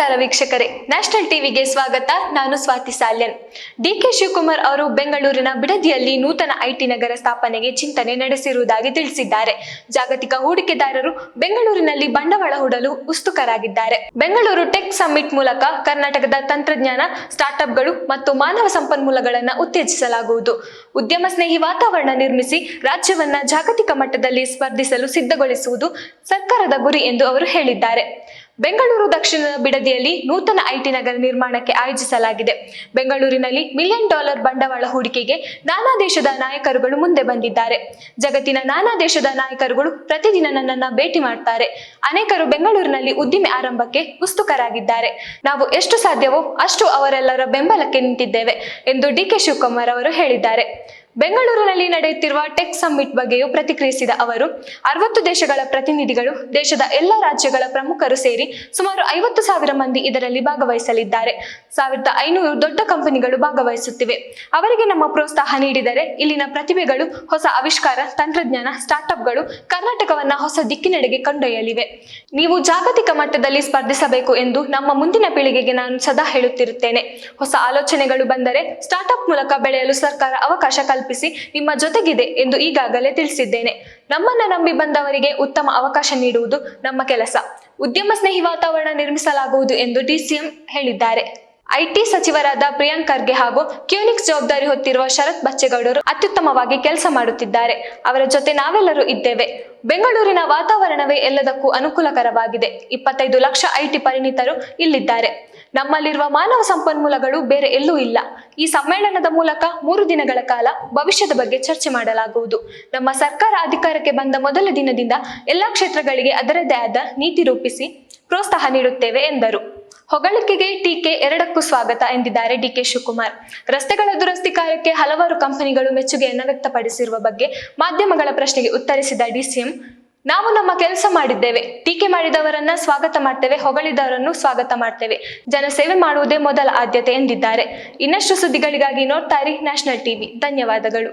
ನಮಸ್ಕಾರ ವೀಕ್ಷಕರೇ, ನ್ಯಾಷನಲ್ ಟಿವಿಗೆ ಸ್ವಾಗತ. ನಾನು ಸ್ವಾತಿ ಸಾಲ್ಯನ್. ಡಿಕೆ ಶಿವಕುಮಾರ್ ಅವರು ಬೆಂಗಳೂರಿನ ಬಿಡದಿಯಲ್ಲಿ ನೂತನ ಐಟಿ ನಗರ ಸ್ಥಾಪನೆಗೆ ಚಿಂತನೆ ನಡೆಸಿರುವುದಾಗಿ ತಿಳಿಸಿದ್ದಾರೆ. ಜಾಗತಿಕ ಹೂಡಿಕೆದಾರರು ಬೆಂಗಳೂರಿನಲ್ಲಿ ಬಂಡವಾಳ ಹೂಡಲು ಉತ್ಸುಕರಾಗಿದ್ದಾರೆ. ಬೆಂಗಳೂರು ಟೆಕ್ ಸಮ್ಮಿಟ್ ಮೂಲಕ ಕರ್ನಾಟಕದ ತಂತ್ರಜ್ಞಾನ, ಸ್ಟಾರ್ಟ್ಅಪ್ಗಳು ಮತ್ತು ಮಾನವ ಸಂಪನ್ಮೂಲಗಳನ್ನು ಉತ್ತೇಜಿಸಲಾಗುವುದು. ಉದ್ಯಮ ಸ್ನೇಹಿ ವಾತಾವರಣ ನಿರ್ಮಿಸಿ ರಾಜ್ಯವನ್ನ ಜಾಗತಿಕ ಮಟ್ಟದಲ್ಲಿ ಸ್ಪರ್ಧಿಸಲು ಸಿದ್ಧಗೊಳಿಸುವುದು ಸರ್ಕಾರದ ಗುರಿ ಎಂದು ಅವರು ಹೇಳಿದ್ದಾರೆ. ಬೆಂಗಳೂರು ದಕ್ಷಿಣದ ಬಿಡದಿಯಲ್ಲಿ ನೂತನ ಐಟಿ ನಗರ ನಿರ್ಮಾಣಕ್ಕೆ ಆಯೋಜಿಸಲಾಗಿದೆ. ಬೆಂಗಳೂರಿನಲ್ಲಿ $1 ಮಿಲಿಯನ್ ಬಂಡವಾಳ ಹೂಡಿಕೆಗೆ ನಾನಾ ದೇಶದ ನಾಯಕರುಗಳು ಮುಂದೆ ಬಂದಿದ್ದಾರೆ. ಜಗತ್ತಿನ ನಾನಾ ದೇಶದ ನಾಯಕರುಗಳು ಪ್ರತಿದಿನ ನನ್ನನ್ನು ಭೇಟಿ ಮಾಡ್ತಾರೆ. ಅನೇಕರು ಬೆಂಗಳೂರಿನಲ್ಲಿ ಉದ್ದಿಮೆ ಆರಂಭಕ್ಕೆ ಉತ್ಸುಕರಾಗಿದ್ದಾರೆ. ನಾವು ಎಷ್ಟು ಸಾಧ್ಯವೋ ಅಷ್ಟು ಅವರೆಲ್ಲರ ಬೆಂಬಲಕ್ಕೆ ನಿಂತಿದ್ದೇವೆ ಎಂದು ಡಿಕೆ ಶಿವಕುಮಾರ್ ಅವರು ಹೇಳಿದ್ದಾರೆ. ಬೆಂಗಳೂರಿನಲ್ಲಿ ನಡೆಯುತ್ತಿರುವ ಟೆಕ್ ಸಮ್ಮಿಟ್ ಬಗ್ಗೆಯೂ ಪ್ರತಿಕ್ರಿಯಿಸಿದ ಅವರು, 60 ದೇಶಗಳ ಪ್ರತಿನಿಧಿಗಳು, ದೇಶದ ಎಲ್ಲ ರಾಜ್ಯಗಳ ಪ್ರಮುಖರು ಸೇರಿ ಸುಮಾರು 50,000 ಮಂದಿ ಇದರಲ್ಲಿ ಭಾಗವಹಿಸಲಿದ್ದಾರೆ. 1,500 ದೊಡ್ಡ ಕಂಪನಿಗಳು ಭಾಗವಹಿಸುತ್ತಿವೆ. ಅವರಿಗೆ ನಮ್ಮ ಪ್ರೋತ್ಸಾಹ ನೀಡಿದರೆ ಇಲ್ಲಿನ ಪ್ರತಿಭೆಗಳು, ಹೊಸ ಆವಿಷ್ಕಾರ, ತಂತ್ರಜ್ಞಾನ, ಸ್ಟಾರ್ಟ್ಅಪ್ಗಳು ಕರ್ನಾಟಕವನ್ನ ಹೊಸ ದಿಕ್ಕಿನೆಡೆಗೆ ಕೊಂಡೊಯ್ಯಲಿವೆ. ನೀವು ಜಾಗತಿಕ ಮಟ್ಟದಲ್ಲಿ ಸ್ಪರ್ಧಿಸಬೇಕು ಎಂದು ನಮ್ಮ ಮುಂದಿನ ಪೀಳಿಗೆಗೆ ನಾನು ಸದಾ ಹೇಳುತ್ತಿರುತ್ತೇನೆ. ಹೊಸ ಆಲೋಚನೆಗಳು ಬಂದರೆ ಸ್ಟಾರ್ಟ್ಅಪ್ ಮೂಲಕ ಬೆಳೆಯಲು ಸರ್ಕಾರ ಅವಕಾಶ ಕಲ್ಪಿಸಿ ನಿಮ್ಮ ಜೊತೆಗಿದೆ ಎಂದು ಈಗಾಗಲೇ ತಿಳಿಸಿದ್ದೇನೆ. ನಮ್ಮನ್ನ ನಂಬಿ ಬಂದವರಿಗೆ ಉತ್ತಮ ಅವಕಾಶ ನೀಡುವುದು ನಮ್ಮ ಕೆಲಸ. ಉದ್ಯಮ ಸ್ನೇಹಿ ವಾತಾವರಣ ನಿರ್ಮಿಸಲಾಗುವುದು ಎಂದು ಡಿಸಿಎಂ ಹೇಳಿದ್ದಾರೆ. ಐಟಿ ಸಚಿವರಾದ ಪ್ರಿಯಾಂಕ್ ಖರ್ಗೆ ಹಾಗೂ ಕ್ಯೂನಿಕ್ಸ್ ಜವಾಬ್ದಾರಿ ಹೊತ್ತಿರುವ ಶರತ್ ಬಚ್ಚೇಗೌಡರು ಅತ್ಯುತ್ತಮವಾಗಿ ಕೆಲಸ ಮಾಡುತ್ತಿದ್ದಾರೆ. ಅವರ ಜೊತೆ ನಾವೆಲ್ಲರೂ ಇದ್ದೇವೆ. ಬೆಂಗಳೂರಿನ ವಾತಾವರಣವೇ ಎಲ್ಲದಕ್ಕೂ ಅನುಕೂಲಕರವಾಗಿದೆ. 25 ಲಕ್ಷ ಐಟಿ ಪರಿಣಿತರು ಇಲ್ಲಿದ್ದಾರೆ. ನಮ್ಮಲ್ಲಿರುವ ಮಾನವ ಸಂಪನ್ಮೂಲಗಳು ಬೇರೆ ಎಲ್ಲೂ ಇಲ್ಲ. ಈ ಸಮ್ಮೇಳನದ ಮೂಲಕ 3 ದಿನಗಳ ಕಾಲ ಭವಿಷ್ಯದ ಬಗ್ಗೆ ಚರ್ಚೆ ಮಾಡಲಾಗುವುದು. ನಮ್ಮ ಸರ್ಕಾರ ಅಧಿಕಾರಕ್ಕೆ ಬಂದ ಮೊದಲ ದಿನದಿಂದ ಎಲ್ಲಾ ಕ್ಷೇತ್ರಗಳಿಗೆ ಅದರದ್ದೇ ಆದ ನೀತಿ ರೂಪಿಸಿ ಪ್ರೋತ್ಸಾಹ ನೀಡುತ್ತೇವೆ ಎಂದರು. ಹೊಗಳಿಕೆಗೆ ಟೀಕೆ ಎರಡಕ್ಕೂ ಸ್ವಾಗತ ಎಂದಿದ್ದಾರೆ ಡಿಕೆ ಶಿವಕುಮಾರ್. ರಸ್ತೆಗಳ ದುರಸ್ತಿ ಕಾರ್ಯಕ್ಕೆ ಹಲವಾರು ಕಂಪನಿಗಳು ಮೆಚ್ಚುಗೆಯನ್ನು ವ್ಯಕ್ತಪಡಿಸಿರುವ ಬಗ್ಗೆ ಮಾಧ್ಯಮಗಳ ಪ್ರಶ್ನೆಗೆ ಉತ್ತರಿಸಿದ ಡಿಸಿಎಂ, ನಾವು ನಮ್ಮ ಕೆಲಸ ಮಾಡಿದ್ದೇವೆ. ಟೀಕೆ ಮಾಡಿದವರನ್ನ ಸ್ವಾಗತ ಮಾಡ್ತೇವೆ, ಹೊಗಳಿದವರನ್ನು ಸ್ವಾಗತ ಮಾಡ್ತೇವೆ. ಜನಸೇವೆ ಮಾಡುವುದೇ ಮೊದಲ ಆದ್ಯತೆ ಎಂದಿದ್ದಾರೆ. ಇನ್ನಷ್ಟು ಸುದ್ದಿಗಳಿಗಾಗಿ ನೋಡ್ತಾ ಇರಿ ನ್ಯಾಷನಲ್ ಟಿವಿ. ಧನ್ಯವಾದಗಳು.